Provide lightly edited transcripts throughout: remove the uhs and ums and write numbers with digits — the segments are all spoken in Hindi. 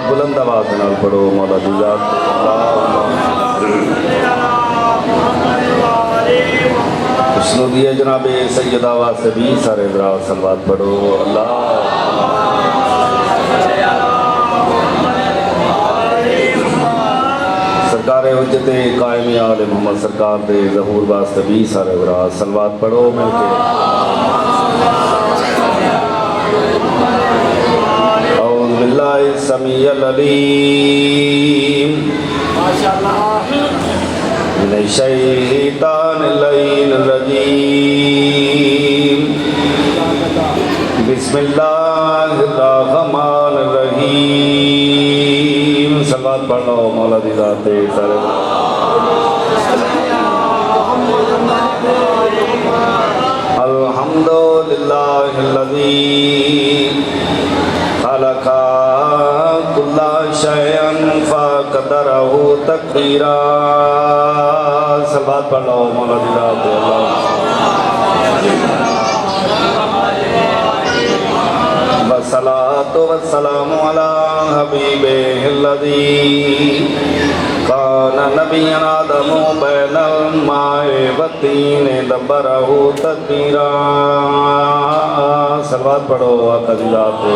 बुलंद आवाज नाल पढ़ो मौला दी जात उसनु दिए जनाबे सैयदा वास्ते भी सारे दरा सलवात पढ़ो अल्लाह सरकार हुज्जत कायम आले मोहम्मद सरकार दे ज़हूर वास्ते भी सारे दरा सलवात पढ़ो मिलके समीअल अलीम मिनश शैतानिर रजीम बिस्मिल्लाहिर रहमानिर रहीम। सलावत पढ़ो मौला दी ज़ाते सारे अल्हम्दुलिल्लाहिल्लज़ी खलक़ा कुल्ला शैअन फ़क़दरहु तक़दीरा। सलावत पढ़ो मौला दी ज़ाते वस्सलातु वस्सलामु अला हबीबिहिल्लज़ी कान नबिय्यन आदमु बैनल माए वत्तीन दब्बरहु तदबीरा। सलावत पढ़ो आका दी ज़ाते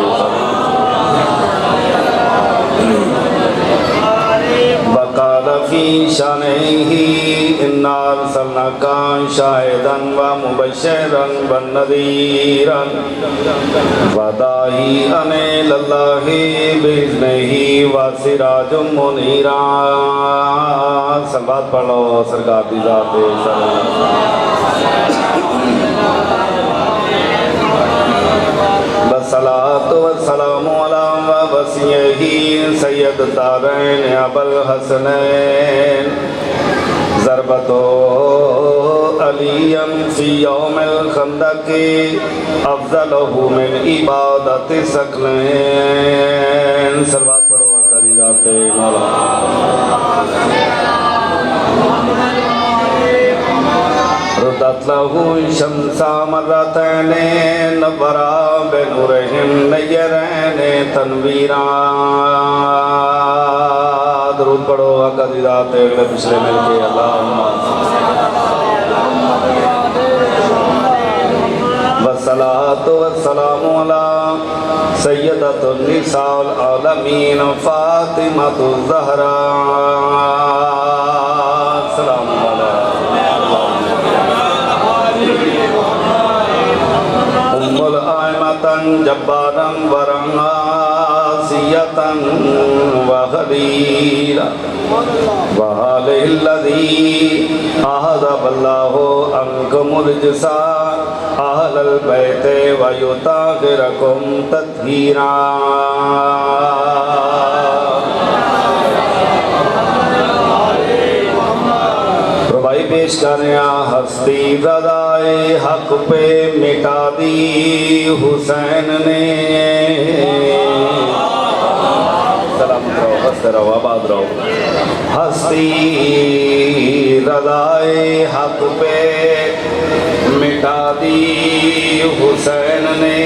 वक़ाल फ़ी शानिही इन्ना अरसलनाका शाहिदन व मुबश्शिरन व नज़ीरन व दाइअन इलल्लाहि बिइज़्निही व सिराजुम मुनीरा। सलावत पढ़ो सरकार दी ज़ाते वस्सलातु वस्सलामु अला वसीयही सय्यद तारैन अबुल हसनैन ज़रबतो अलियन फ़ी यौमिल खंदक़ि अफ़ज़लहु मिन इबादति सकलैन। सलावत पढ़ो आका दी ज़ाते मौला रुदत लहू शम्सा मर्रतैने नवरा बेनूरिहिम नय्यरैने तनवीरा। दरूद पढ़ो आका दी ज़ाते पिछले मिलके अल्लाहुम्मा वस्सलातु वस्सलामु अला सय्यदतुन निसाइल आलमीन फातिमतु ज़हरा। सलामु उम्मुल आइमतन जब्बारन वरंगासियतन व खदीरा व हालिल्लज़ी अहज़बल्लाहु अंकुमुर रिज्सा अहलल बैते व युताहिरकुम तत्हीरा। पेश करें हस्ती रज़ाए हक पे मिटा दी हुसैन ने। सलाम रहो हंसते रहो आबाद रहो। हस्ती रज़ाए हक पे मिटा दी हुसैन ने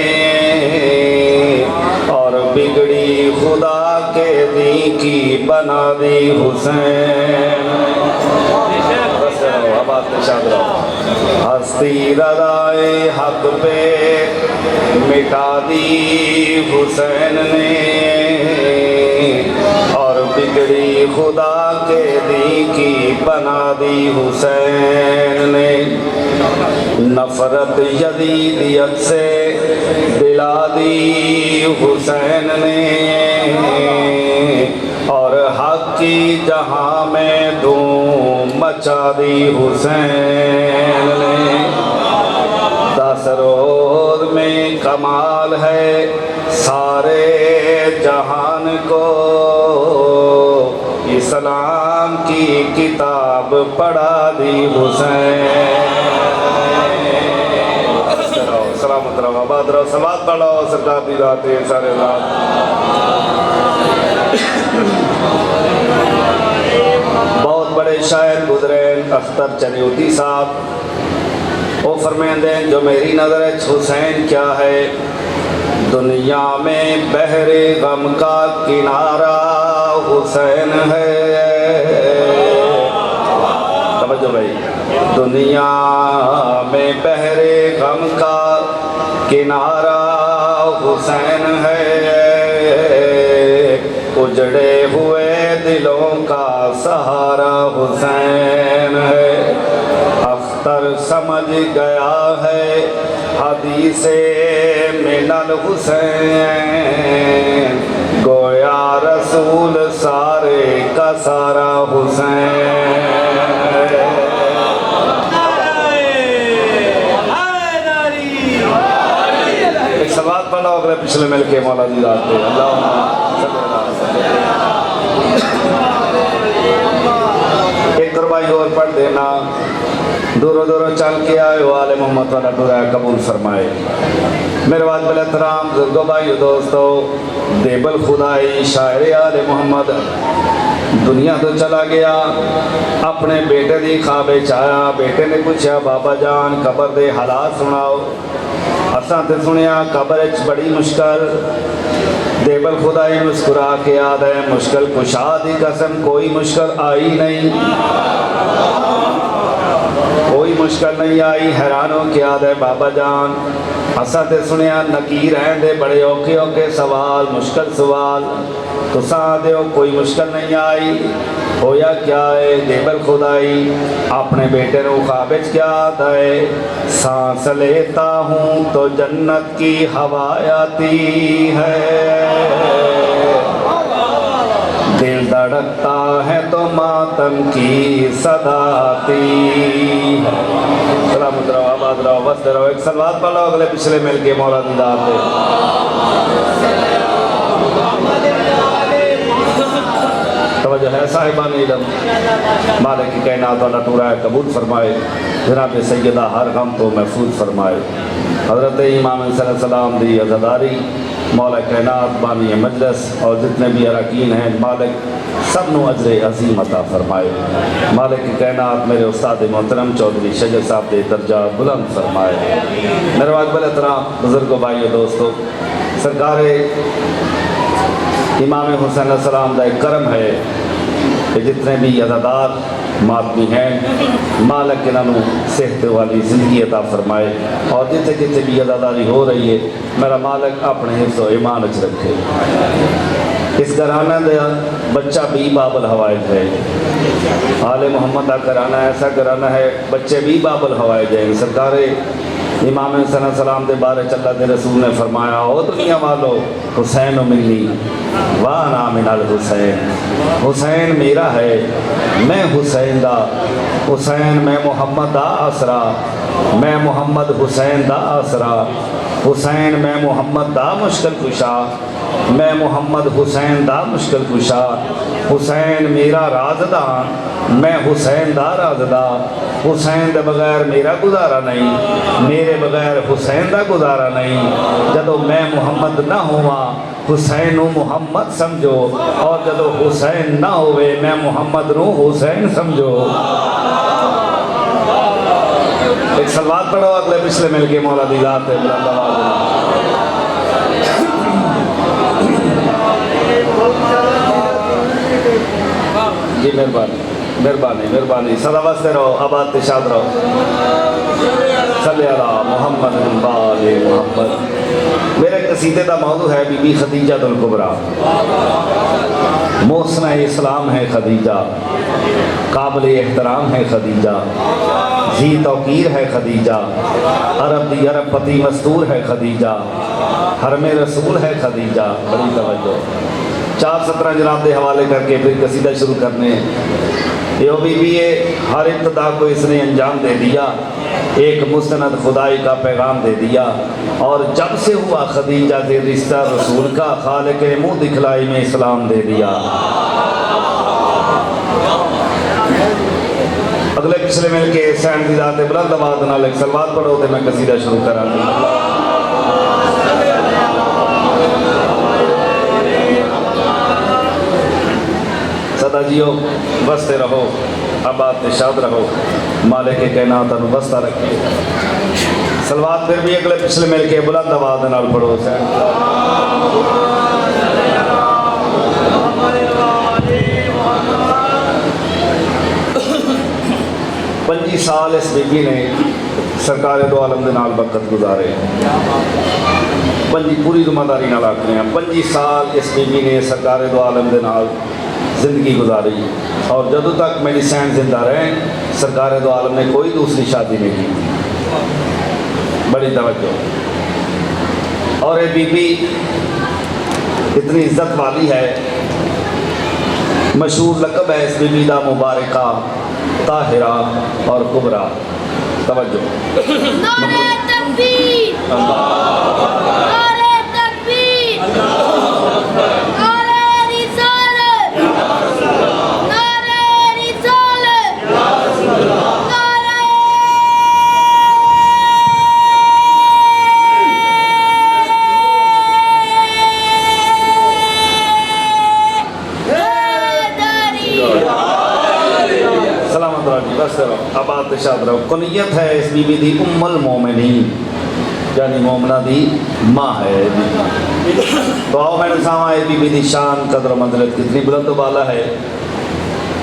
और बिगड़ी खुदा के दी की बना दी हुसैन। हस्ती रज़ाए हक पे मिटा दी हुसैन ने और बिगड़ी खुदा के दी की बना दी हुसैन ने। नफरत यजीदियत से दिला दी हुसैन ने और हक की जहां में धूम मचा दी हुसैन ने। 10 रोज़ में कमाल है सारे जहान को इस्लाम की किताब पढ़ा दी हुसैन। सलामत रहो आबाद रहो सलात पढ़ो सरकार दी रात सारे रात। बहुत बड़े शायर गुजरे अख्तर चनियोती साहब, वो फरमाते हैं जो मेरी नज़र हुसैन क्या है, दुनिया में बहरे गम का किनारा हुसैन है। समझो भाई, दुनिया में बहरे गम का किनारा हुसैन है, उजड़े हुए दिलों का सहारा हुसैन है। अख्तर समझ गया है हदीसे मिनल हुसैन, गोया रसूल सारे का सारा हुसैन। एक सवाल पढ़ो अगले पिछले मिल के मौला दी रात पे अल्लाह। एक कुर्बानी और पढ़ देना, दूरों दूरों चल के आए वाले मोहम्मद वाला दुआ कबूल फरमाए। मेरे बाद बल एहतराम बुजुर्गो भाई दोस्तों, देबल खुदाई शायर आले मोहम्मद दुनिया तो चला गया, अपने बेटे की ख्वाबे आया। बेटे ने पूछा बाबा जान कबर दे हालात सुनाओ। असा तो सुनिया कबर बड़ी मुश्किल। देबल खुदाई मुस्कुरा के याद है मुश्किल कुशा दी कसम कोई मुश्किल आई नहीं, कोई मुश्किल नहीं आई। हैरान हो के याद है बाबा जान असा तो सुनिया नकीर हैं दे बड़े औखे औखे सवाल मुश्किल सवाल, तुसा दे कोई मुश्किल नहीं आई। होया क्या है देबल खुदाई अपने बेटे को ख्वाब क्या आता है, सांस लेता हूँ तो जन्नत की हवा आती है, दिल धड़कता है तो मातम की सदा आती है। सलामत रहो आबाद रहो वस्त रहो। एक सलवात पढ़ो अगले पिछले मिल के मौला दी दात पे। तवज्जो है साहिबान इल्म, मालिक की कायनात वाला टूरा है कबूल फरमाए। जनाब सैयदा हर गम को महफूज फरमाए। हज़रत इमाम सलाम दी अज़ादारी मौला कायनात बानी मजलिस और जितने भी अरकान हैं मालिक सब नु अजर अजीम अता फरमाए। मालिक की कायनात मेरे उस्ताद मोहतरम चौधरी शजर साहब के दर्जा बुलंद फरमाए। मेरे वाकबल एहतराम बुजुर्गो भाइयों दोस्तों, सरकार इमाम हुसैन सलाम का एक करम है कि जितने भी अदादार मातमी हैं मालिक इन्हों सेहत वाली जिंदगी अता फरमाए, और जिथे जिथे भी अदादारी हो रही है मेरा मालिक अपने हिफ्ज़ व ईमान च रखे। इस घराना का बच्चा भी बाबल हवाए है, आले मोहम्मद का घराना ऐसा घराना है बच्चे भी बाबल हवाए जाए। सरकार इमाम सलाम के बारे अल्लाह के रसूल ने फरमाया ओ दुनिया वालो हुसैन मिलनी वाह ना मिनल हुसैन, हुसैन मेरा है मैं हुसैन दा, हुसैन मैं मुहम्मद दा आसरा, मैं मुहम्मद हुसैन दा आसरा, हुसैन मैं मुहम्मद दा मुश्किल कुशा, मैं मुहम्मद हुसैन दा मुश्किल कुशा, हुसैन मेरा राजदान मैं हुसैन दा राजदा, हुसैन के बगैर मेरा गुजारा नहीं, मेरे बगैर हुसैन का गुजारा नहीं। जदों मैं मुहम्मद ना होवा हुसैन मुहम्मद समझो, और जदों हुसैन ना होवे मैं मुहम्मद नू हुसैन समझो। एक सलवात पढ़ो अगले पिछले मिल के मौला दी रात है बुलंद आवाज़ में। जी मेहरबानी मेहरबानी मेहरबानी सदा वास्ते रहो आबाद शाद रहो। सल्ले अला मुहम्मद बाले मुहम्मद। मेरे कसीदे का मौजू है बीबी खदीजा तुल कुबरा। मोहसना इस्लाम है खदीजा, काबिल एहतराम है खदीजा, जी तौकीर है खदीजा, अरब दी अरब पति मस्तूर है खदीजा, हरमे रसूल है खदीजा। बड़ी तवज्जो 4:17 जनाब के हवाले करके फिर कसीदा शुरू करने। यो बीबी हर इब्तदा को इसने अंजाम दे दिया, एक मुस्तनद खुदाई का पैगाम दे दिया, और जब से हुआ खदीजा से रिश्ता रसूल का खालिक ने मुँह दिखलाई में इस्लाम दे दिया। अगले पिछले मिल के सैन की जाते बुलंद आवाज़ नाल एक सलवात पढ़ो तो मैं कसीदा शुरू करा। सदाजियो बसते रहो, आबाद निशाद रहो, मालिक के कहना तुम बसता रखे। सलवात फिर भी अगले पिछले मिल के बुलंद आवाज़ नाल पढ़ो। 25 साल इस बीबी ने सरकार दो आलम के नाल वक्त गुजारे। पूरी दुमादारी नाल आखने 25 साल इस बीबी ने सरकार दो आलम के नाल जिंदगी गुजारी और जदों तक मेरी सैन जिंदा रहे सरकार दो आलम ने कोई दूसरी शादी नहीं की। बड़ी तवज्जो। और ये बीबी इतनी इज्जत वाली है, मशहूर लकब है इस बीबी का मुबारका, ताहिरा और कुबरा। तवज्जो। नारे तकबीर, नारे तकबीर, नारे रिसालत, नारे रिसालत, नारे सलामत रहो, बस रहो, आबाद शाद रहो। कुनियत है इस बीबी दी उम्मुल मोमिनीन, यानी मोमना दी माँ है। तो आओ मैंने सामा है बीबी दी शान कदर मंजिलत कितनी बुलंद वाला है।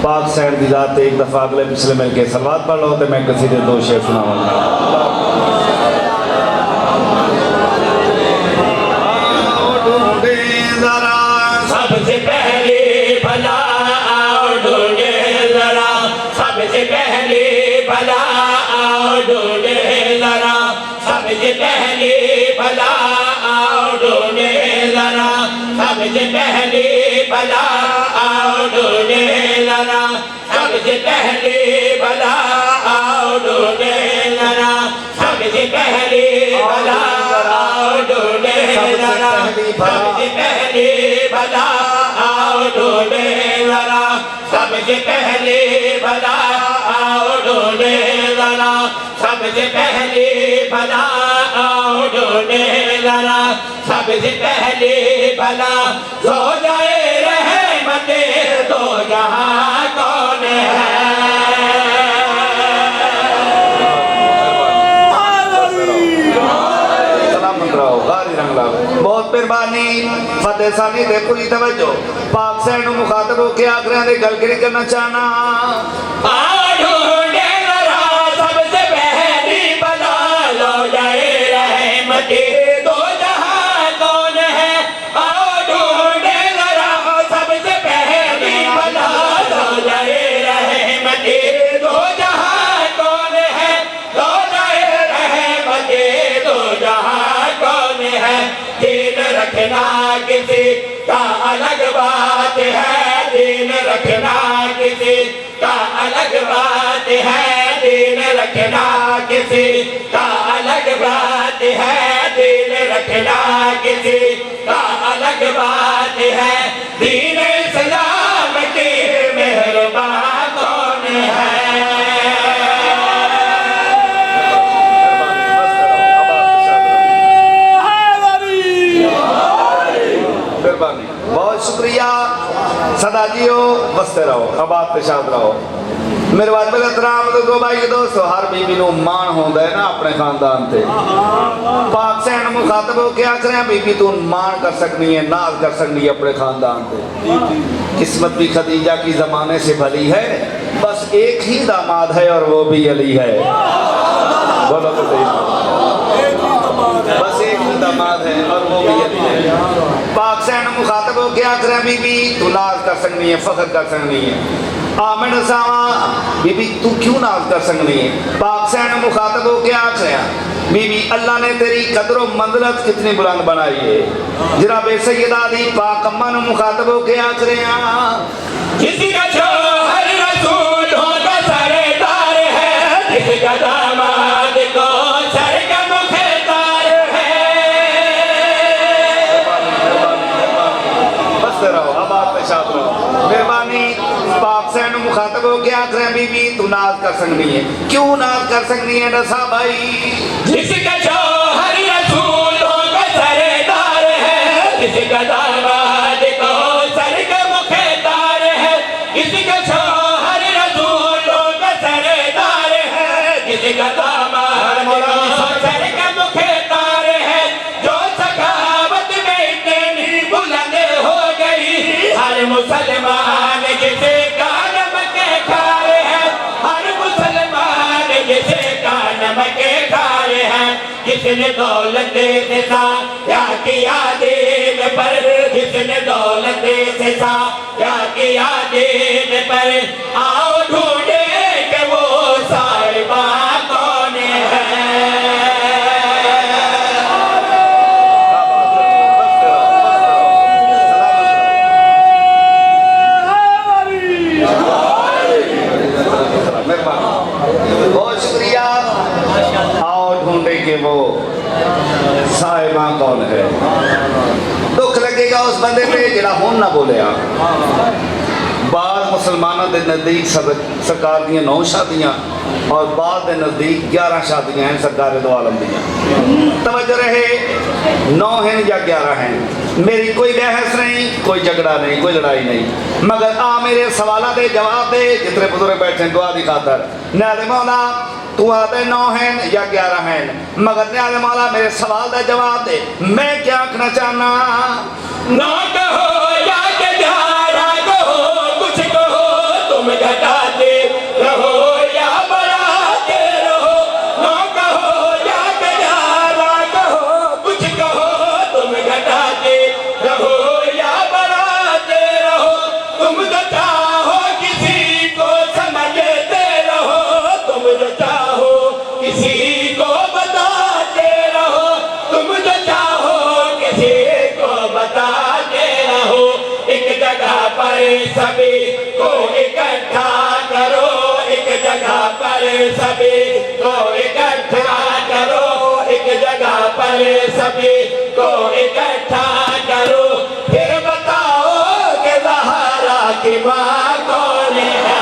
पाक सैन दी जात एक दफ़ा अगले पिछले मिल के सलवात पढ़ लो तो मैं किसी दे दो शेर सुनाऊंगा। सबसे पहले भला आओ ढूंढे जरा, सबसे पहले भला आओ ढूंढे जरा, सबसे पहले भला आओ ढूंढे जरा, सबसे पहले भला आओ ढूंढे जरा, सबसे पहले भला आओ ढूंढे जरा, सबसे पहले भला आओ ढूंढे जरा, सबसे पहले भला आओ ढूंढे जरा, सबसे पहले भला आओ ढूंढे जरा, सबसे पहले भला आओ ढूंढे जरा, सबसे पहले भला सो जाए रहमते दो जहां कौन है। बहुत मेहरबानी फतेह सानी दे पूरी तवज्जो। पाक सैन मुखातब होके आखिर दे गल के करना चाहना। ढूंढे जरा सबसे पहली भला लो जाए रहमते दो जहां कौन है। आओ ढूंढे जरा सबसे पहली भला लो जाए रहमते दो जहां कौन है। लो जाए रहमते दो जहां कौन है। दीन रखना किसी का अलग बात है, दीन रखना किसी का अलग बात है, दीन रखना किसी का अलग बात है, दीन रखना किसी का अलग बात है। दीन इस्लाम की मेहरबान कौन है। बहुत शुक्रिया सदाजियो, बसते रहो, आबाद पेशाद रहो। मेरे वाजिब एहतराम दो भाई दोस्तों, हर बीबी को मान होता है ना अपने खानदान से। पाक सैन मुखातब होके आख रहे हैं बीबी तू मान कर सकनी है, नाज कर सकनी है अपने खानदान से। किस्मत भी खदीजा की जमाने से भली है, बस एक ही दामाद है और वो भी अली है। बोलो तो सही, बस एक ही दामाद है और वो भी अली है। पाक सैन मुखातब हो के आख रहे हैं बीबी तू नाज कर सकनी है, फख्र कर सकनी है। आमन सावा बीबी तू क्यों नाज कर सकनी है। पाक सैन मुखातब हो के आख रहे हैं बीबी अल्लाह ने तेरी कदर मंजिलत कितनी बुलंद बनाई है। जनाब सैयदा दी पाक अम्मा ने मुखातब हो के आख रहे हैं किसी का शौहर रसूल होगा सरदार है, किसी का दामाद को सर का मुख्तार है। बस रहो, आबाद पेशाब रहो, मेहरबानी। पाक सैन मुखातब हो के आख रहे हैं बीबी तू नाज कर सकनी है। क्यों नाज कर सकनी है दसा भाई। जिसका शौहर रसूल होगा सरदार है, किसी का दामाद को सर का मुख्तार है। इस नमक खारे हैं, जिसने दौलत से साया किया दीन पर, जिसने दौलत से साया किया दीन पर, आओ ढूंढे कि वो साहिबा कौन है। बहुत शुक्रिया। आओ ढूंढे कि वो साहिबा कौन है। दुख लगेगा उस बंदे पे जिहड़ा हुण ना बोलिया। बाद मुसलमानों के नज़दीक सरकार दी 9 शादियाँ और बाद के नज़दीक 11 शादियाँ हैं सरकार दो आलम दियाँ। तवज्जो रहे, 9 हैं या 11 हैं, मेरी कोई बहस नहीं, कोई झगड़ा नहीं, कोई लड़ाई नहीं, मगर आ मेरे सवालों के जवाब दे। जितने बुजुर्ग बैठे दुआ की खातर, न्याज़ मौला तू आते 9 हैं या 11 हैं, मगर न्याज़ मौला मेरे सवाल का जवाब दे। मैं क्या आखना चाहना, ना कहो या 11 कहो, कुछ कहो तुम घटाते रहो या बढ़ाते रहो। ना कहो या 11 कहो, कुछ कहो तुम घटाते रहो या बढ़ाते रहो। तुम जो चाहो किसी को समझते रहो, तुम जो चाहो किसी को बताते रहो, तुम जो चाहो किसी को बताते रहो। एक जगह पर सभी को इकट्ठा करो, एक जगह पर सभी को इकट्ठा करो, एक जगह पर सभी को इकट्ठा करो। फिर बताओ कि ज़हरा की माँ कौन है।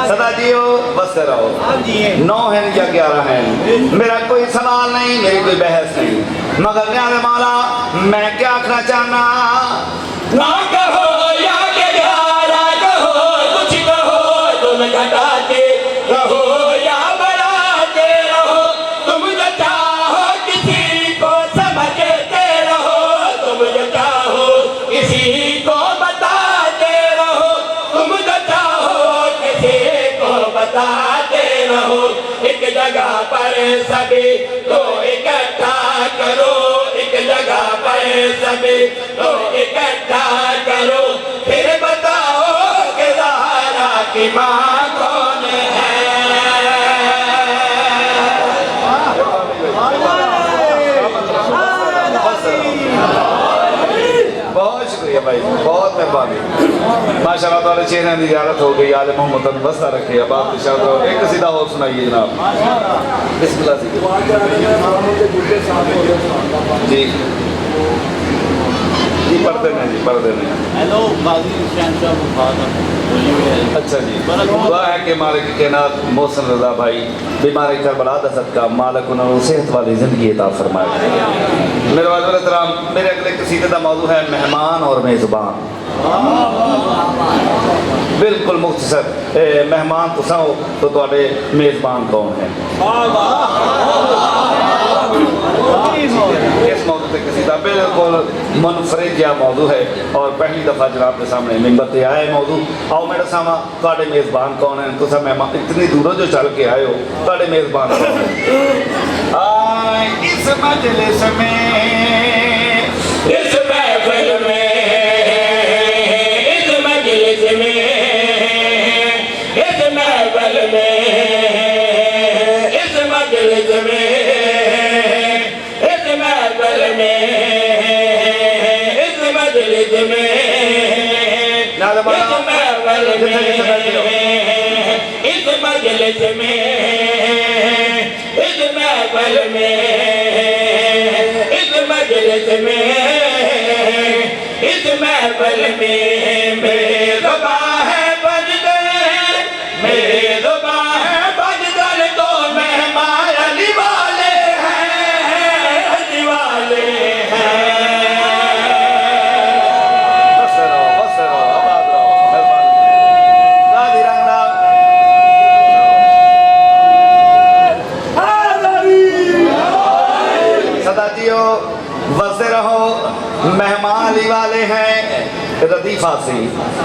सदा जियो बसते रहो। 9 हैं या 11 हैं, मेरा कोई सवाल नहीं, मेरी कोई बहस नहीं, मगर न्याज़ मौला मैं क्या आखना चाहना, ना कहो या 11 कहो, कुछ कहो तुम घटाते रहो या बढ़ाते रहो। तुम जो चाहो किसी को समझते रहो, तुम जो चाहो किसी को बताते रहो, तुम जो चाहो किसी को बताते रहो। एक जगह पर सभी को इकट्ठा करो, एक जगह पर सभी को इकट्ठा करो। फिर बताओ कि ज़हरा की माँ कौन है। बहुत शुक्रिया भाई, बहुत मेहरबानी। माशाअल्लाह ताला चेहरे की ज़ियारत हो गई। आले मोहम्मद बस्ता रखे। अब आप एक सीधा और सुनाइए जनाब। बिस्मिल्लाह जी जी पढ़ते नहीं, जी पढ़ते नहीं। हेलो गाजी हुसैन साहब। अच्छा जी, दुआ है कि मालिक कायनात मोहसिन रज़ा भाई बीमार करबला दा सदका मालिक उन्होंने सेहत वाली ज़िंदगी अता फरमाए। मेरे वालिद एहतराम, मेरे अगले कसीदे का मौजू है मेहमान और मेज़बान। बिल्कुल मुख्तसर, मेहमान तुसा हो तो तुहाडे मेज़बान कौन है। इस मौजू से कसीदा बिल्कुल मुनफरिद या मौजू है और पहली दफ़ा जनाब के सामने मिंबर पे आया है मौजू। आओ मेरे सामा तुहाडे मेज़बान कौन है। तुसा मेहमान इतनी दूरों जो चल के आए हो, तुहाडे मेज़बान कौन है। इस मजलिस में, इस महफिल में, इस मजलिस में, इस महफिल में, इस मजलिस में, इस महफिल में, इस मजलिस में, इस महफिल में, इस मजलिस में, इस महफिल में, इस मजलिस में, इस महफिल में मेज़बान सदाजियो वसते रहो, मेहमान अली वाले हैं रदीफा से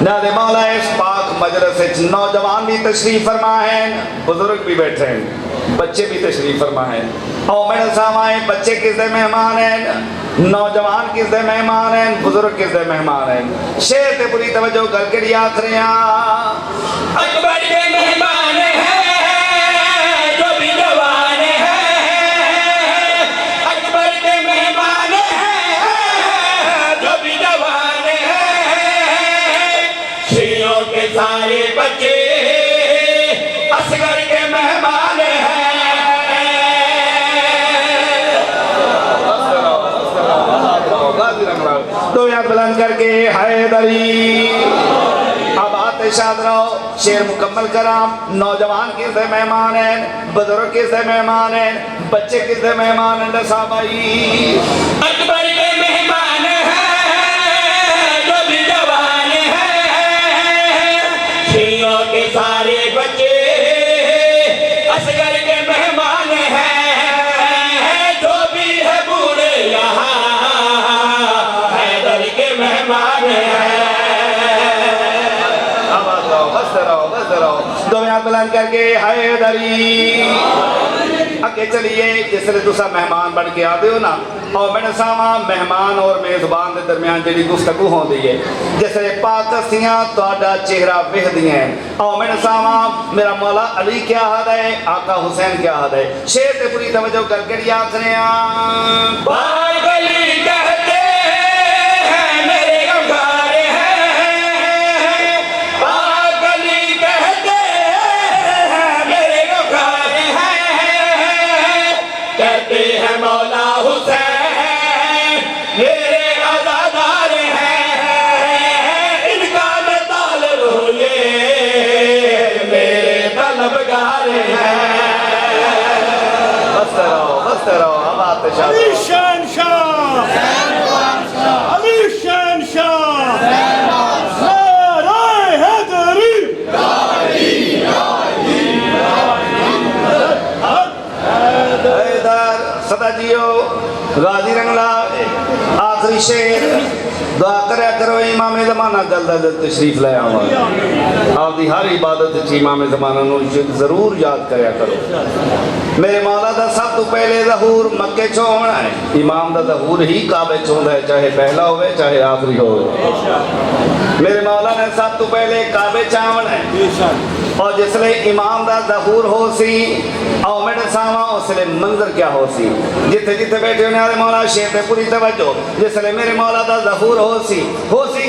नाले मौला इस पाक मजलिस से नौजवान भी तशरीफ फरमा है, बुजुर्ग भी बैठे हैं, बच्चे भी तशरीफ फरमा है। और मेरे सामाए बच्चे किसदे मेहमान हैं, नौजवान किसदे मेहमान हैं, बुजुर्ग किसदे मेहमान हैं। शेर ते पूरी तवज्जो करके याद रहे अकबर के मेहमान हैं जो भी जवान हैं, अकबर के मेहमान हैं जो भी जवान हैं, शियों के सारे बच्चे असगर के मेहमान हैं। तो याद बुलंद करके हैदरी अब आते शाद रहो। शेर मुकम्मल कराम, नौजवान किसदे मेहमान हैं, बुजुर्ग किसदे मेहमान हैं, बच्चे किसदे मेहमान हैं। साबाई अकबर के मेहमान हैं जो भी जवान हैं, शियों के सारे बच्चे असगर के मेहमान हैं, जो भी है बूढ़े यहाँ हैदर के मेहमान हैं। दो याद बुलंद करके हैदरी अगे चलिए। जिसले तुसा मेहमान बन के आते हो ना, और मैंने सावा मेहमान और मेजबान के दरमियान जी गुफ्तगू होती है, जिसले पाक हस्तियां तुहाडा चेहरा वेखदियां हैं, और मैंने सावा मेरा मौला अली क्या हद है, आका हुसैन क्या हद है। शेर ते पूरी तवज्जो करके याद रहे भाई गली कहते हैं मेरे गमगार हैं, भाई गली कहते हैं मेरे गमगार हैं, कहते हैं मौला हुसैन मेरे आज़ादार हैं, इनका मैं तालिब हूँ ये मेरे तलबगार हैं। बस रहो अब आते शाद अली शहंशाह, अली शहंशाह, नाराए हैदरी। हैदर सदाजियो गाजी रंगला आखिरी शेर दुआ करे करो इमाम ज़माना जल्द तशरीफ ले आवा। आपकी हर इबादत इमाम ज़माना जरूर याद करया करो। मेरे मौला का सब तो पहले ज़हूर मक्के चो होना है, इमाम का ज़हूर ही काबे चो होता है, चाहे पहला होवे चाहे आखिरी होवे। मेरे मौला ने सब तो पहले काबे चावना है, और जिसले इमाम का ज़हूर हो सी और मेरे सावा उसले मंजर क्या हो सी। जिथे जिथे बैठे होने वाले मौला शेर पे पूरी तवज्जो। जिसले मेरे मौला का ज़हूर हो सी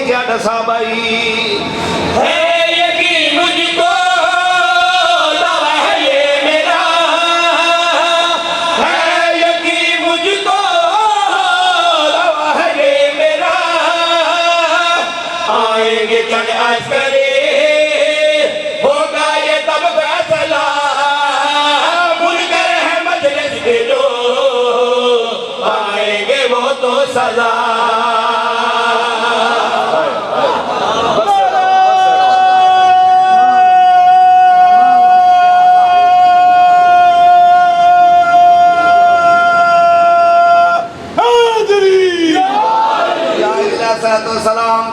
क्या दसा भाई है यकीन मुझको दावा है ये मेरा, है यकीन मुझको दावा है ये मेरा, आएंगे चंद अस्करे होगा ये तब फैसला, मुनकर है मजलिस के जो आएंगे वो तो सजा। सलाम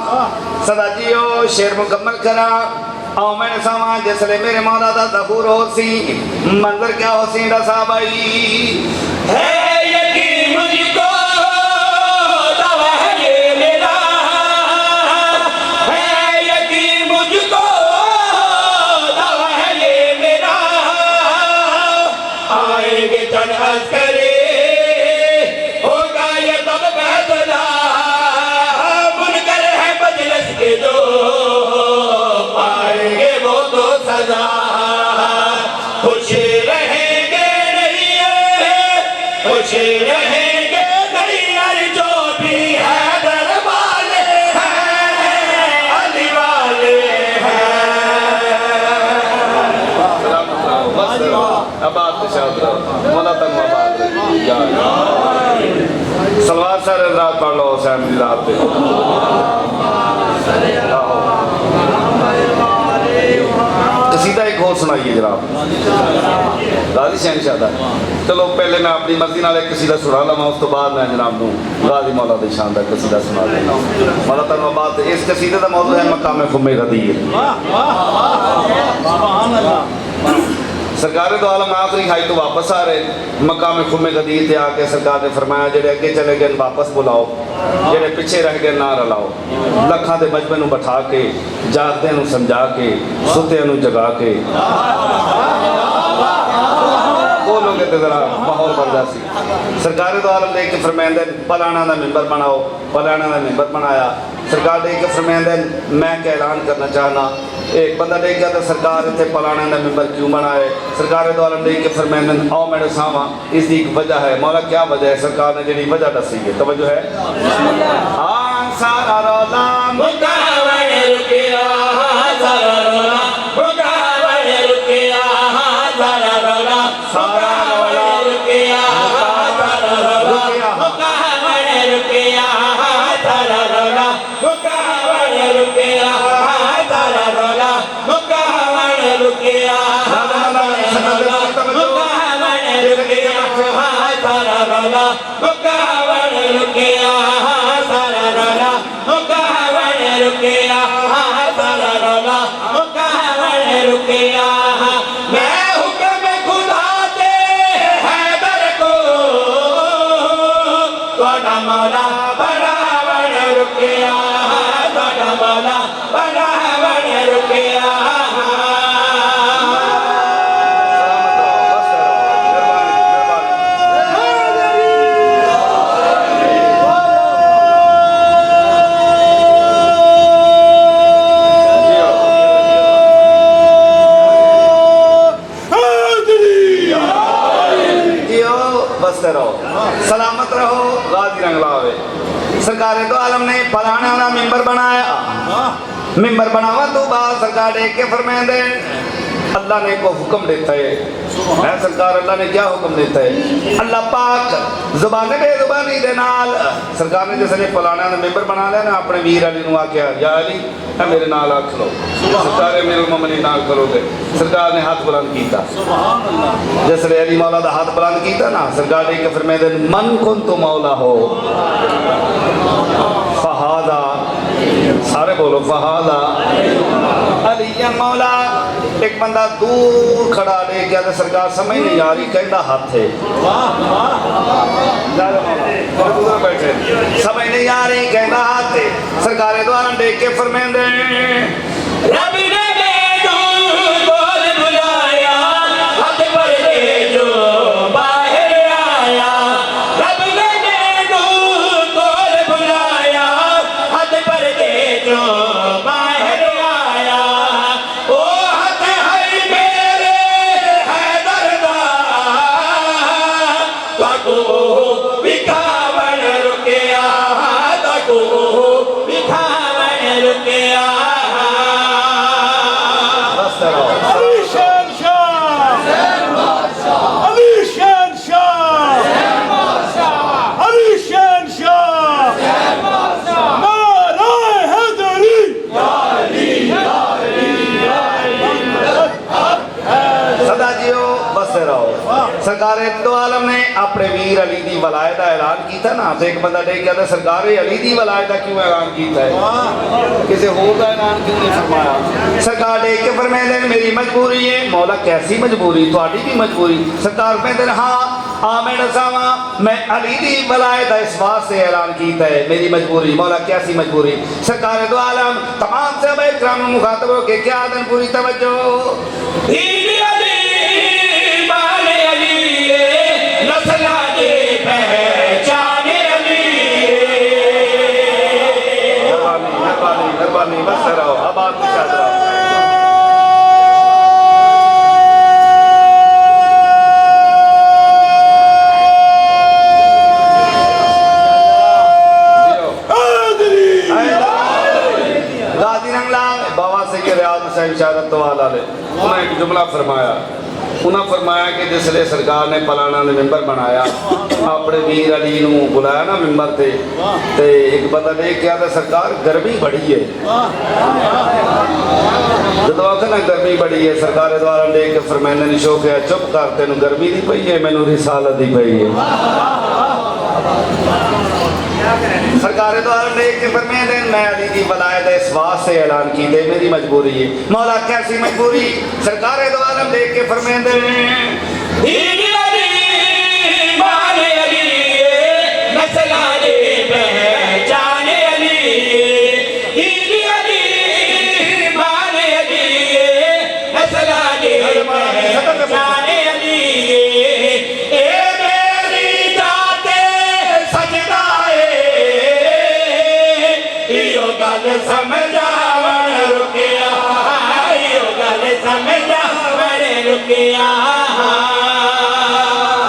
सदाजियो शेर मुकम्मल करा। और मैंने सामा जिसले मेरे मौला का ज़हूर हो सी मंजर क्या हो सी दसा भाई है यकीन मुझको दावा है ये मेरा, है यकीन मुझको दावा है ये मेरा, आएंगे चंद अस्करे होगा ये तब फैसला, मुनकर है मजलिस के जो पाएंगे वो तो सजा। खुश रहेंगे नहीं खुश रहेंगे नहीं जो भी है दर वाले हैं अली वाले हैं। आबाद मौला तक सलवार सर रात पढ़ लो हुसैन की रात पे। किसी कसीदा एक और सुनाइए जनाब। गाजी शहनशाह दा। चलो पहले मैं अपनी मर्जी नाल एक कसीदा सुना लवां, उस तो बाद मैं जनाब नूं गाजी मौला दी शान दा कसीदा सुना देना। मौला तन्नू बात इस कसीदे दा मौजू है मकाम खुम्मे गदीर। सरकार दो आलम आखिरी हाई तो वापस आ रहे, मकाम खुम्मे गदीर ते आके सरकार ने फरमाया जेडे अगे चले गए वापस बुलाओ, जेडे पिछे रह गए ना रलाओ। लखां दे मजमे नूं बैठा के, जागदे नूं समझा के, सुत्ते नूं जगा के बोलोगे तो जरा माहौल बनता सी। सरकार दो आलम देख के फरमाइंदे पलाना का मिंबर बनाओ, पलाना का मिंबर बनाया। सरकार देख के फरमाइंदे मैं क्या ऐलान करना चाहना। एक बंदा देख गया तो सरकार इतने पलाना का मिंबर क्यों बनाए। सरकार दो आलम देख के फरमाइंदे आओ मैं दसावां इसकी एक वजह है। मौला क्या वजह है? सरकार ने जी वजह दसी है, तवज्जो है। सारा रौला मुकावन रुकिया सारा रोला, मुकावन रुकिया सारा रोला, मुकावन रुकिया सारा रोला, मुकावन रुकिया सारा रोला, मुकावन रुकिया सारा रोला, मुकावन रुकिया सारा रोला, मुकावन रुकिया सारा रोला, मुकावन रुकिया सारा रोला, मुकावन रुकिया सारा रोला, मुकावन रुकिया। मैं हुक्म खुदा दे हैदर को ਤੁਹਾਡਾ ਮੌਲਾ ਬਣਾਵਣ ਰੁਕਿਆ, ਤੁਹਾਡਾ ਮੌਲਾ ਬਣਾਵਣ ਰੁਕਿਆ। सलामत रहो, गाजी रंग लावे। सरकार दो आलम ने फलाना का मिंबर बनाया। मिंबर बनावा तो बाद सरकार देख के फरमाइंदे अल्लाह ने को हुक्म देता है। मैं सरकार अल्लाह ने क्या हुक्म देता है? अल्लाह पाक जुबाने बेजुबानी दे नाल सरकार ने जिसने फलाना का मिंबर बना लिया ना, अपने वीर अली नूं आख्या या अली मेरे नाल आख लो। सरकार मेरे ममनी नाल करोगे। सरकार ने हाथ बुलंद किया। जिसने अली मौला का हाथ बुलंद किया ना, सरकार देख के फरमाइंदे मन कुन तो मौला हो फहादा, सारे बोलो फहादा अली मौला। एक बंदा दूर खड़ा ले गया तो सरकार समझ नहीं आ रही कहता हाथ है, बैठे समझ नहीं आ रही कहता हाथ है। सरकार द्वारा देख के फरमाइंदे रब ने बोल बुलाया हाथ पर दे जो बाहर आया। रब ने बोल बुलाया हाथ पर दे जो बाहर आया। ओ हाथ है मेरे हैदर दा ताकू विखावन रुकिया, ताकू विखावन रुकिया। Ali Shanshah! Ali Shanshah! Ali Shanshah! Naray Haidari! सदा जियो बसते रहो। सरकार दो आलम ने अपने वीर अली दी वलायत का ऐलान किया ना, तो एक बंदा देख गया तो सरकार अली दी वलायत का क्यों ऐलान किया है, किसी होर का ऐलान क्यों नहीं फरमाया। सरकार देख के फरमाते मेरी मजबूरी है। मौला कैसी मजबूरी? थोड़ी भी मजबूरी। सरकार कहते हाँ मैं दसावा मैं अली दी वलायत इस वास्ते ऐलान किया है, मेरी मजबूरी। मौला कैसी मजबूरी? सरकार दो आलम तमाम सहाबा इकराम मुखातब हो के क्या आदन पूरी तवज्जो। नस्ला दे पहचाने अली। मेहरबानी मेहरबानी बस रहो, अब आप निशाद रहो। गाजी रंगला बाबा से के रियाज हुसैन शहादत तो वाला ने उन्हें एक जुमला फरमाया उन्हें फरमाया कि जिसले सरकार ने पलाना ने मैंबर बनाया अपने वीर अली नूं बुलाया ना मैंबर से ते एक बंदा देख के आता सरकार गर्मी बड़ी है जो आखिर ना गर्मी बड़ी है सरकार द्वारा देख के फरमाने ने शो किया चुप कर तेन गर्मी दी पई है मैनू रिसालत दी पई है सरकार द्वारा देख के फरमाने मैं अली की वलायत इस वास्ते ऐलान की दे मेरी मजबूरी है मौला कैसी मजबूरी सरकार द्वारा देख के फरमाने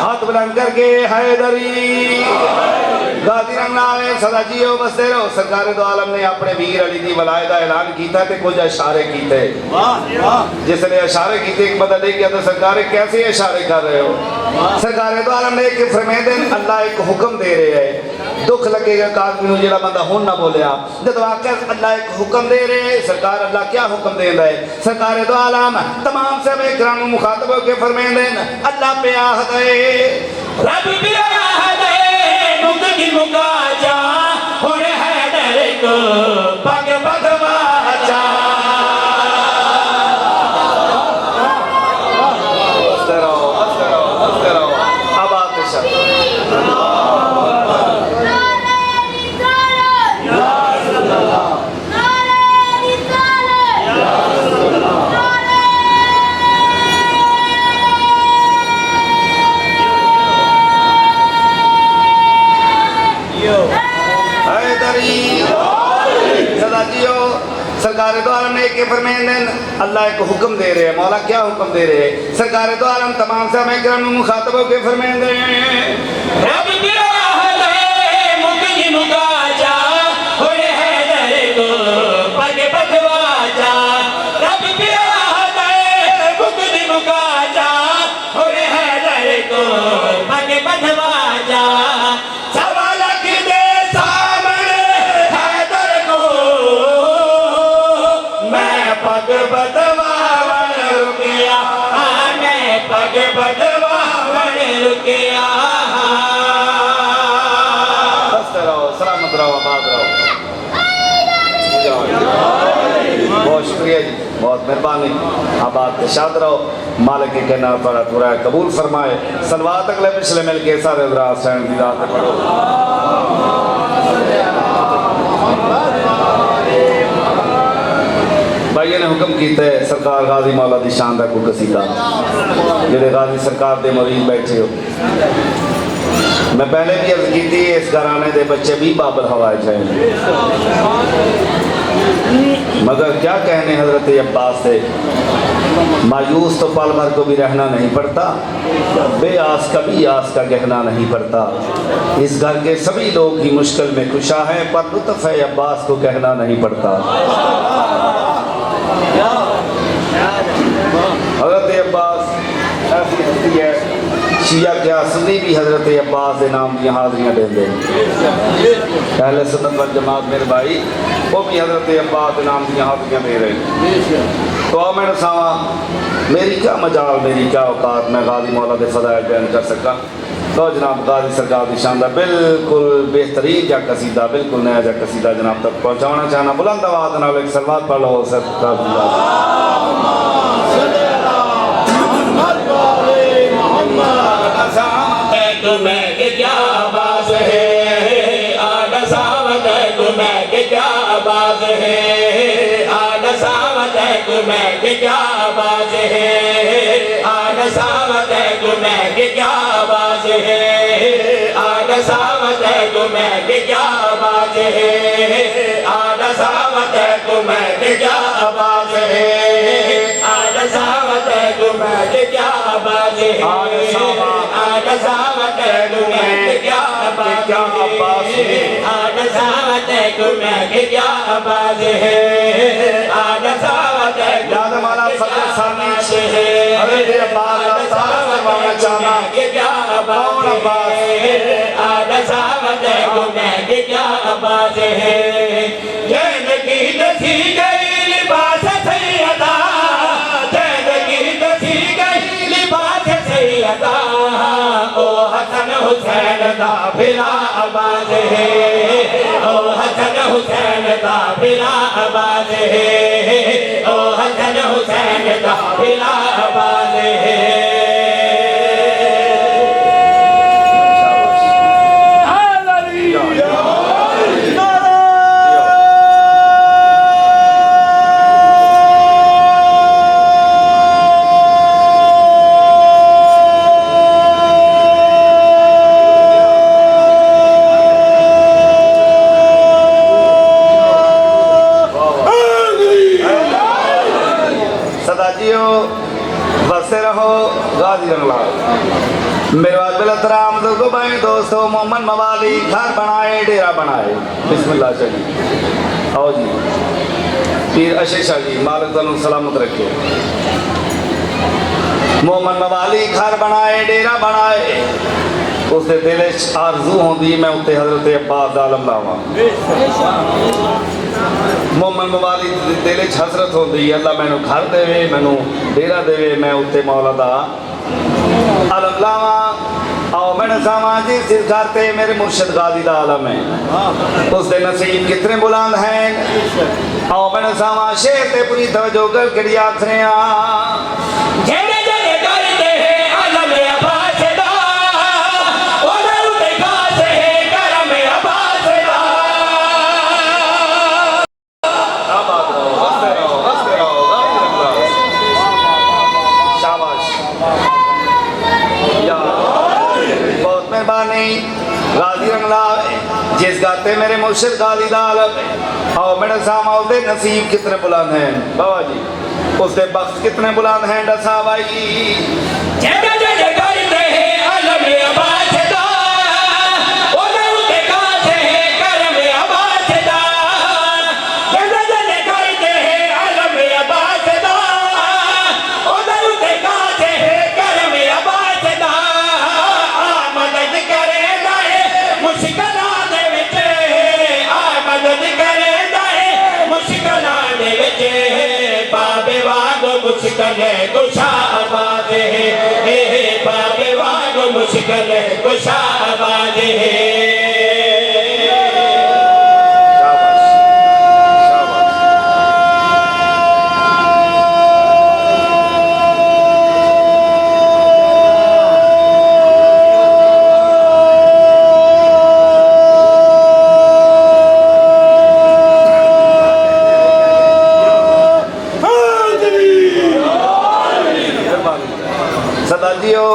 हाथ बुलंद करके हैदरी गादी रंग नावे सदा जियो बसते रहो सरकार दो आलम ने अपने वीर अली दी वलायत का ऐलान किया ते कुछ इशारे किए जिसने इशारे किए एक बंदा देख गया तो सरकार कैसे इशारे कर रहे हो सरकार दो आलम ने एक फरमाते हैं अल्लाह एक हुक्म दे रहे है दुख लगेगा कादमी जो बंदा हुन ना बोलिया जब आके अल्लाह एक हुक्म दे रहे सरकार अल्लाह क्या हुक्म दे रहा है सरकार दो आलम तमाम सब इकराम मुखातब के फरमाते हैं अल्लाह पे आहद है रब पे आहद है मुक्ति मुकाजा हुन हैदर को पग बदवाजा अब आते सरकार दो आलम ने के फरमाते अल्लाह एक हुक्म दे रहे हैं मौला क्या हुक्म दे रहे हैं सरकार दो आलम तमाम से मैं किराम मुखातब के फरमाते रब की आहद है मुक्ति मुकाजा होए हैदर को पग बदवाजा रब की आहद है मुक्ति मुकाजा होए हैदर को पग बदवाजा सलामत रहो आबाद रहो बहुत शुक्रिया जी बहुत मेहरबानी आबाद शाद रहो मालिक के कहना थोड़ा पूरा कबूल फरमाए सलवात अगले पिछले मिल के सारे हुसैन की रात पढ़ो भाइयों ने हुक्म किया है सरकार गाजी मौला दी शान का कोई कसीदा जेडे गाजी सरकार दे मरीज बैठे हो मैं पहले भी अर्ज की थी इस घराने के बच्चे भी बाबल हवाए जाए मगर क्या कहने हजरत अब्बास से मायूस तो पल भर को भी रहना नहीं पड़ता बेआस का भी आस का गहना नहीं पड़ता इस घर के सभी लोग ही मुश्किल में कुशा हैं पर लुत्फ है अब्बास को कहना नहीं पड़ता हजरत अब्बास ऐसी हस्ती है शिया क्या सुन्नी भी हजरत अब्बास के नाम की हाजरियाँ देंगे पहले सुन्नत वल जमात मेरे भाई वो भी हजरत अब्बास के नाम की हाजरियाँ दे रहे तो आओ मैं दसावा मेरी क्या मजाल मेरी क्या औकात मैं गाजी मौला के फज़ाइल बयान कर सका तो जनाब गाजी सरकार की शानदार बिल्कुल बेहतरीन जा कसीदा बिल्कुल नया जा कसीदा जनाब तक पहुँचाना चाहना बुलंद आवाज़ नाल एक सलवात पढ़ लो तुम्हें क्या बात है आग सावत तुम्हें क्या बात है आग सावत तुम्हें क्या बात है आग सावत तुम्हें क्या बात है आग सावत तुम्हें क्या बात है आग सावत तुम्हें क्या बात है आग सावत तुम्हें क्या बात है आग सावत तुम्हें क्या बात है आग सावत तुम्हें क्या बात है आग सावत आसानी से हज़रत अब्बास का तारा फरमाना चाहना कौन अब्बास क्या आवाज है जैन की दसी गई लिबास सैयदा जैन की दसी गई लिबास सैयदा ओ हसन हुसैन दा फिरा आवाज है ओ हसन हुसैन दा फिरा आवाज है ओ हसन हुसैन दा फिरा आवाज है मेरे बाद बिलतराम को भाई दोस्तों मोहम्मद मवाली घर बनाए डेरा बनाए बिस्मिल्लाह चलिए आओ जी पीर अशेषा जी मालिक तनु सलामत रखे मोहम्मद मवाली घर बनाए डेरा बनाए उसके दिल आरजू होंगी मैं उत्ते हजरत अब्बास आलम लावा मोहम्मद मवाली दिल हसरत होंगी अल्लाह मैनू घर देवे मैनू डेरा देवे मैं उत्ते मौला दा आलम लावा आओ मैंने सामा जी सिर करते मेरे मुर्शद गाजी दा आलम है उसके नसीब कितने बुलंद हैं आओ मैंने सामा शेर ते पूरी तवज्जो कर के आखरे जेड़े जेड़े करते हैं आलम अब्बास दा ओदर ते खासे है करम अब्बास दा आबाद रहो हंसते रहो शाबाश बहुत मेहरबानी गाजी रंगला जिस गाते मेरे मुर्शिद गाजी दा आलम आओ मेरे सामा उसके नसीब कितने बुलंद हैं बाबा जी उसके बख्श कितने बुलंद हैं डसा भाई जेड़े जेड़े करते हैं आलम अब्बास दा ओदर ते खासे है करम अब्बास दा जेड़े जेड़े करते हैं आलम अब्बास दा ओदर ते खासे है करम अब्बास दा मदद करेगा मुश्किलां दे विच मदद करेगा मुश्किलां दे विच बाबे वांग मुश्किल कुशा आबाद है बाबे वांग मुश्किल कुशा आबाद है सदाजियो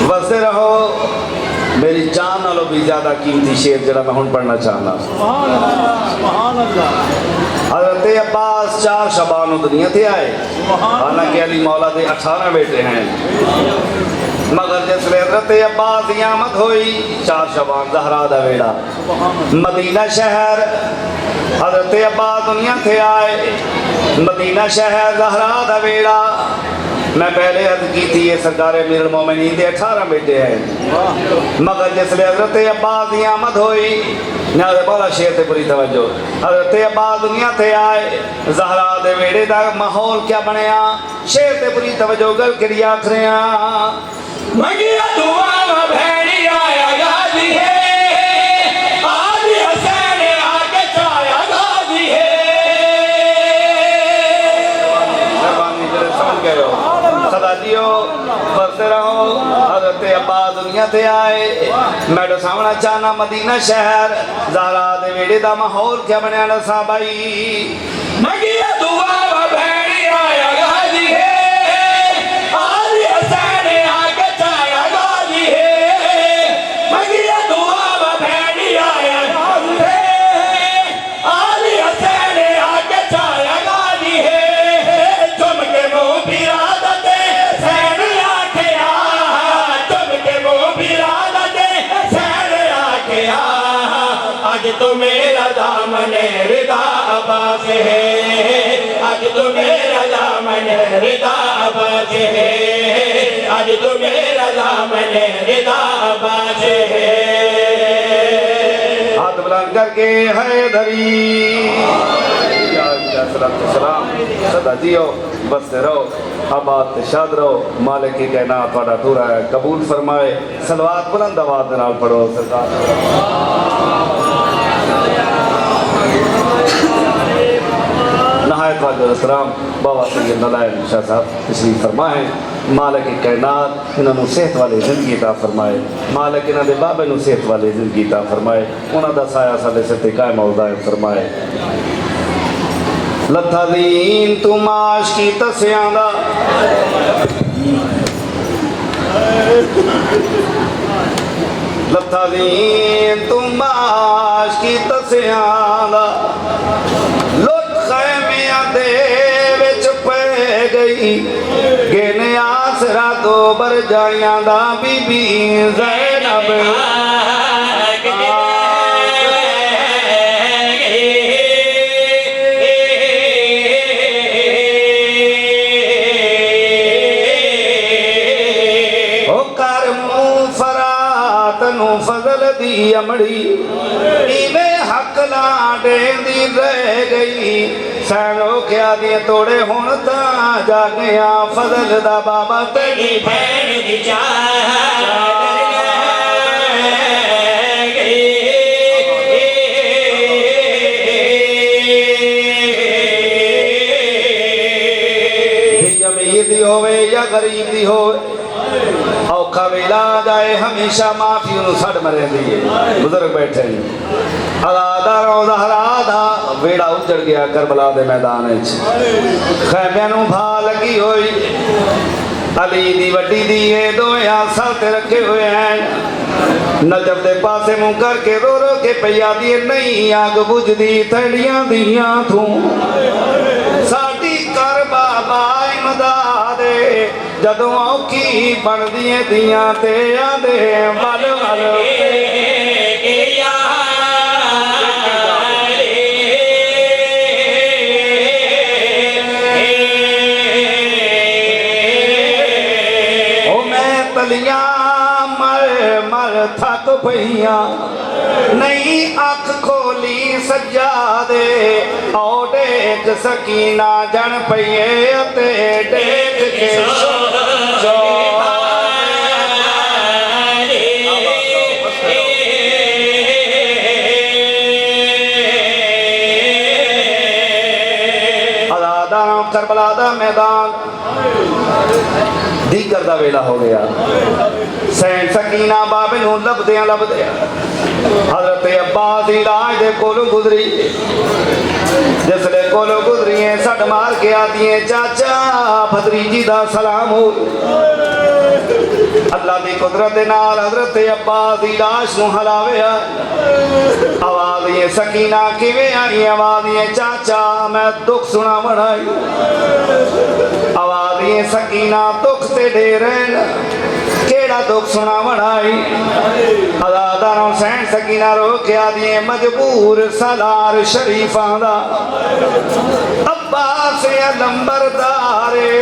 वसते रहो मेरी जान नालों भी ज्यादा कीमती शेर जरा मैं हुण पढ़ना चाहना हजरत अब्बास 4 शबान दुनिया थे आए हालांकि अली मौला के 18 बेटे हैं मगर जिसले हजरत अब्बास की आमद हुई 4 शबान ज़हरा दा वेड़ा मदीना शहर हजरत अब्बास दुनिया थे आए मदीना शहर ज़हरा दा वेड़ा मैं पहले अर्ज की थी ये सरकार अमीरुल मोमिनीन के 18 बेटे हैं मगर जिसले हजरत अब्बास की आमद हुई न्यारे बोला शेर ते पूरी तवज्जो हजरत अब्बास दुनिया थे आए ज़हरा दे वेड़े दा माहौल क्या बनया शेर ते पूरी तवज्जो गल करी आखरे मंगिया दुआ भैड़ी आया गाजी है आज हसैन आके छाया गाजी है समझ गए हो सदाजियो बसते रहो हजरत अब्बास दुनिया थे आए मैं दसावना चाहना मदीना शहर ज़हरा दे वेड़े दा माहौल क्या बनया दसा भाई मंगिया दुआ भैड़ी आया गाजी है आज हसैन आके छाया गाजी है मंगिया दुआ भैड़ी आया गाजी है आज हसैन आके छाया गाजी है तुम के मुंह बिरादते सैन आखिया तुम के मुंह बिरादते सैन आखिया आज तो मेरा दामन रिदा अब्बास है आज आज तो मेरा दामन रिदा आबाज है, आज तो मेरा दामन रिदा आबाज है। हाथ बुलंद करके हैदरी सलाम सदा जियो बसते रहो आबाद ते शाद रहो। मालिक की कहना थोड़ा टूरा है कबूल फरमाए। सलवात बुलंद आवाज दे नाल पढ़ो सरकार। नहायत वालेकुम बाबा सैयद नलायन शाह साहब तशरीफ फरमाए। मालिक की कायनात इन्होंने सेहत वाली जिंदगी अता फरमाए। मालिक इन्होंने बाबे नूं सेहत वाली जिंदगी अता फरमाए। उन्हों का साया साडे सिर ते कायम औदा फरमाए। लथा दीन तू माश की तस्यां दा लथा दीन तू माश की तस्यां दा लुट खैमियां दे विच पै गई गिन आसरा तो बर जाइयां दा बीबी ज़ैनब फजल दी अमड़ी इवें हक लाडेंदी रह गई। सैनो क्या दिए तोड़े हुण तां जागिया फजल दा बाबा तेरी भैन दी अमीर दी होवे या गरीब दी होवे औखा वेला जाए हमेशा माफी सड़ मरेंदी है। बुजुर्ग बैठे अलादा रोज़ा हरादा वेड़ा उजड़ गया करबला दे मैदान खैमियां नूं भा लगी होई। अली दी वड्डी दी दोवें आसां ते रखे हुए हैं। नजब दे पासे मुंह करके रो रो के पया दी नहीं आग बुझदी थड़ियां दियां तू साडी कर बाबा इमदादे जदों औखी बनदी दियां ते आंदे वल वल थक पईया नहीं अख खोली सजा दे ओ डेक सकीना जन पईए ते डेक के अलादा करबला दा मैदान दीगर दा वेला हो गया। सैन सकीना बाबे नूं लभदियां लभदियां हजरत अब्बास इलाज दे कोलों गुजरी। जिसले कोलों गुजरिए सट मार के आदिए चाचा भतरीजी दा सलाम हो। अल्लाह दी कुदरत दे नाल हजरत अब्बास दी लाश नूं हलाविया। आवाज ये सकीना किवें आई? आवाज ये चाचा मैं दुख सुनावण आई। आवाज ये सकीना दुख ते ढेरन केड़ा दुख सुनावण आई। अदादार हुसैन सकीना रो के आदिए मजबूर सलार शरीफां दा अब्बास लंबरदारे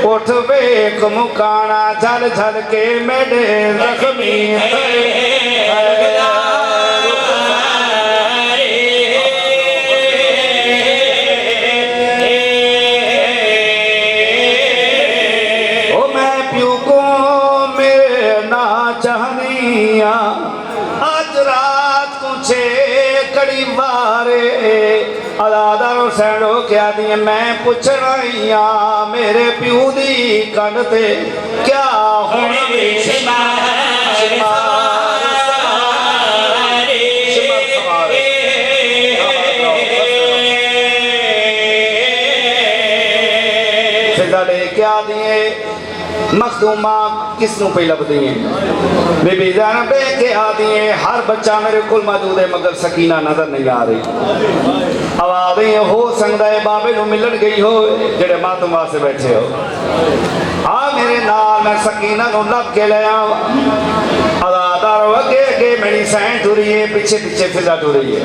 उठ वेख मुकाना झल झल के मेरे जख्मी सैनो क्या दी मैं पुछना ही मेरे प्यू दी कन ते क्या होना क्या दिए मखदूमा किसनों पे लभदी है बीबी ज़ैनब के आदि हर बच्चा मेरे को मौजूद है मगर सकीना नजर नहीं आ रही। आवाज़ हो सकता है बाबे नूं मिलन गई हो जेड़े मातम वास्ते बैठे हो। हाँ मेरे नाल मैं सकीना नूं लभ के ले आवां। अदादार अगे अगे मेरी सैन टुरी है, पीछे पीछे फिजा टुरी है।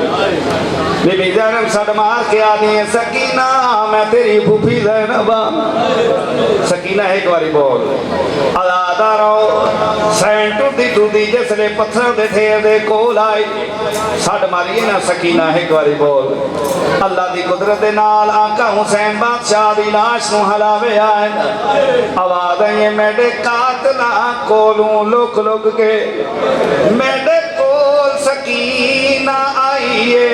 बीबी ज़ैनब सद मार के आनी है, सकीना मैं तेरी फूफी ज़ैनबा। सकीना एक बारी बोल अलादा रहो। सैन टुरदी टुरदी जिसले पत्थर दे ठेर दे कोल आई, सद मारी ना सकीना एक बारी बोल। अल्लाह दी कुदरत दे नाल आका हुसैन बादशाह दी लाश नूं हलावे आए। आवाज आई मेरे कातला कोलों लुक लुक के मेरे कोल सकीना आईए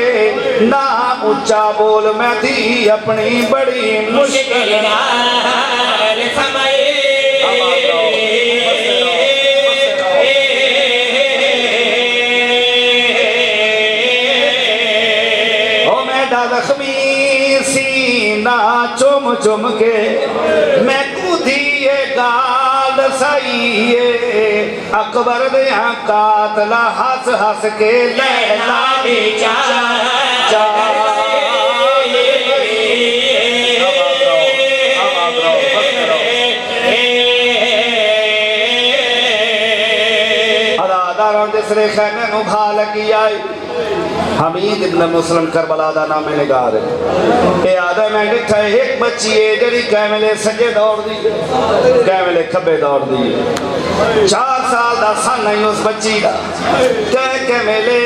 ना ऊंचा बोल मैं थी अपनी बड़ी मुश्किल नाल समय जख्मी सीना चुम चुम के मैं कूदिए गाल सही अकबर दे कातला हंस हंस के लैला जिसने खैमे नूं भा लगी आई। हमीद इब्न मुस्लिम करबला दा नाम निगार है। ये आदम मैं डिठा एक बच्ची है जड़ी कैमले सजे दौड़ दी कैमले खब्बे दौड़ दी। 4 साल दा सन नहीं उस बच्ची दा कैमले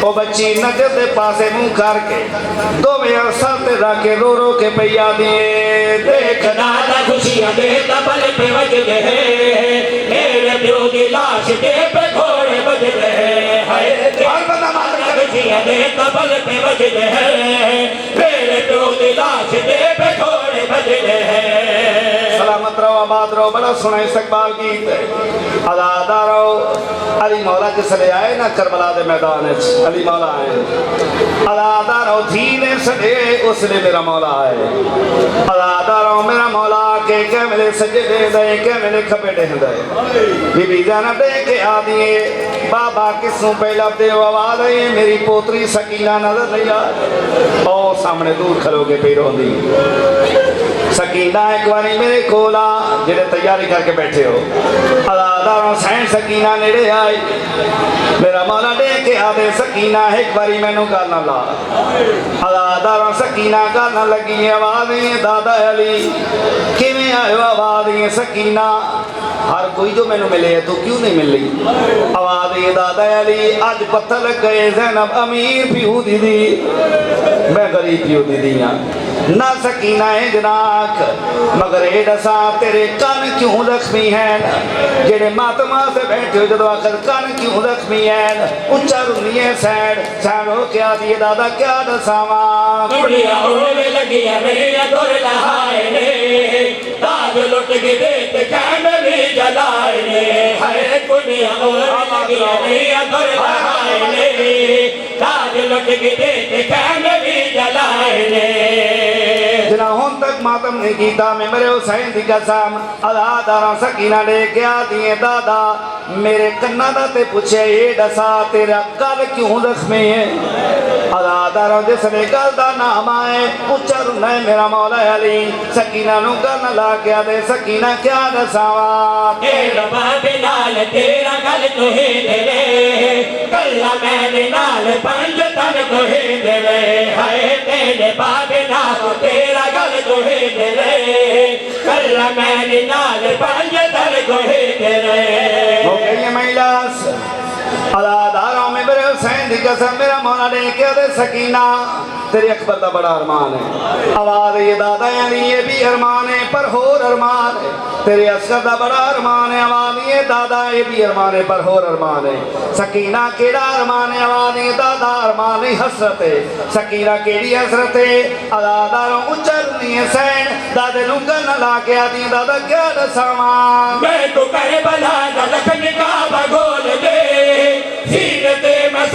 वो बच्ची नजर दे पासे मुंह करके दोवें अरसा ते रख के रो रो के पैया दिए देखना दा खुशियां दे तबल पे वजदे मेरे प्यो दी लाश दे पे घोड़े बजदे हाय हर बंदा मार खुशियां दे तबल पे वजदे मेरे प्यो दी लाश दे पे घोड़े बजदे सलामत रहो आबाद रहो। बड़ा सुना इस्तकबाल गीत आजादा रहो। अली मौला जिसले आए ना करबला दे मैदान अली मौला आए आजादा रहो थी ने सदे उसने मेरा मौला आए आजादा रहो मेरा मौला के क्या मिले सजे दे दे क्या मिले खपे दे दे। बीबी ज़ैनब दे के आ दिए बाबा किसों पहला दे आवाज आई मेरी पोतरी सकीना नजर नहीं आ और सामने दूर खलोगे पे रोंदी सकीना एक बारी मेरे कोला जेड़े तैयारी करके बैठे हो आजादा हुसैन सकीना नेड़े आई मेरा मौला दे के आदे सकीना एक बारी मैनू गल ना ला आजादा सकीना गल ना लगी आवाज दादा अली किवें आयो आवाज सकीना हर कोई जो मैनू मिले है तू क्यों नहीं मिली आवाज दादा अली अज पत्थर लग गए ज़ैनब अमीर प्यू दीदी मैं गरीब प्यू दीदी हाँ ना सकीना है जनाक मगर ये दसा तेरे कान क्यों जख्मी हैं जेड़े मातमा से बैठे हो जब आखिर कान क्यों जख्मी हैं उच्चा रुनी है सैड सैड हो क्या दिए दादा क्या दसावा कुड़िया होने लगी है मेरी अधूर लहाए ने दाग लुट के देत कैमरे भी जलाए ने हाय कुड़िया होने लगी है मेरी अधूर लहाए ने दाग लुट के देत कैमरे भी जलाए ने जना हुन तक मातम नहीं कीता मैं मेरे हुसैन दी कसम अदादारा सकीना ले के आ दिए दादा मेरे कन्ना दा ते पूछे ये दसा तेरा गल क्यों जख्मी है अदादारा जिसने गल दा नाम आए उच्चा रुना मेरा मौला अली सकीना नु गल ला के दे सकीना क्या दसावा तेरा बाबे नाल तेरा गल तो ही दे कल्ला मैंने नाल पंज तन को ही दे हाय तेरे बाबे नाल तेरा गल तो ही दे कल्ला मैंने नाल पंज तन को ही दे हो गई महिलास अदादारों में मेरे हुसैन दी कसम मेरा मौला ने क्या दे सकीना तेरे अकबर दा बड़ा अरमान है आवाज ये दादा अली ये भी अरमान है पर होर अरमान है तेरे असगर दा बड़ा अरमान है आवाज ये दादा ये भी अरमान है पर होर अरमान है सकीना केड़ा अरमान है आवाज ये दादा अरमान है हसरत है सकीना केड़ी हसरत है अदादारों उच्चर नहीं है सैन दादे नु गल ला के आदी दादा क्या दसावा मैं तो करे बला लखन का बगोल दे सीने ते मैं